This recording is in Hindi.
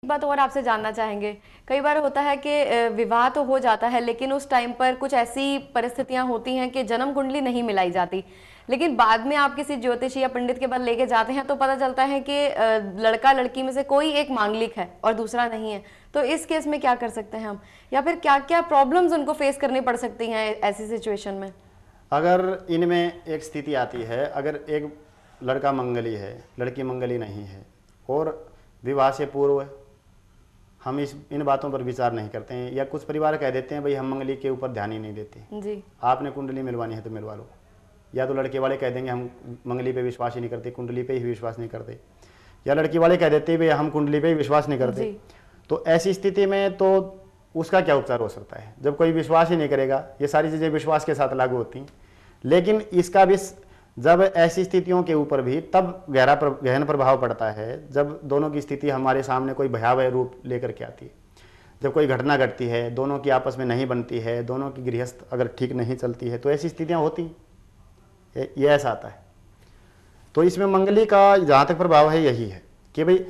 बात और आपसे जानना चाहेंगे। कई बार होता है कि विवाह तो हो जाता है, लेकिन उस टाइम पर कुछ ऐसी परिस्थितियां होती हैं कि जन्म कुंडली नहीं मिलाई जाती, लेकिन बाद में आप किसी ज्योतिषी या पंडित के पास लेके जाते हैं तो पता चलता है कि लड़का लड़की में से कोई एक मांगलिक है और दूसरा नहीं है। तो इस केस में क्या कर सकते हैं हम, या फिर क्या क्या प्रॉब्लम्स उनको फेस करनी पड़ सकती हैं ऐसी सिचुएशन में? अगर इनमें एक स्थिति आती है, अगर एक लड़का मंगली है, लड़की मंगली नहीं है, और विवाह से पूर्व हम इन बातों पर विचार नहीं करते हैं, या कुछ परिवार कह देते हैं भाई हम मंगली के ऊपर ध्यान ही नहीं देते जी। आपने कुंडली मिलवानी है तो मिलवा लो, या तो लड़के वाले कह देंगे हम मंगली पे विश्वास ही नहीं करते, कुंडली पे ही विश्वास नहीं करते, या लड़की वाले कह देते हैं भाई हम कुंडली पे ही विश्वास नहीं करते। तो ऐसी स्थिति में तो उसका क्या उपचार हो सकता है? जब कोई विश्वास ही नहीं करेगा, ये सारी चीज़ें विश्वास के साथ लागू होती हैं, लेकिन इसका भी जब ऐसी स्थितियों के ऊपर भी तब गहन प्रभाव पड़ता है जब दोनों की स्थिति हमारे सामने कोई भयावह रूप लेकर के आती है। जब कोई घटना घटती है, दोनों की आपस में नहीं बनती है, दोनों की गृहस्थ अगर ठीक नहीं चलती है, तो ऐसी स्थितियां होती हैं, ये ऐसा आता है। तो इसमें मंगली का जहाँ तक प्रभाव है यही है कि भाई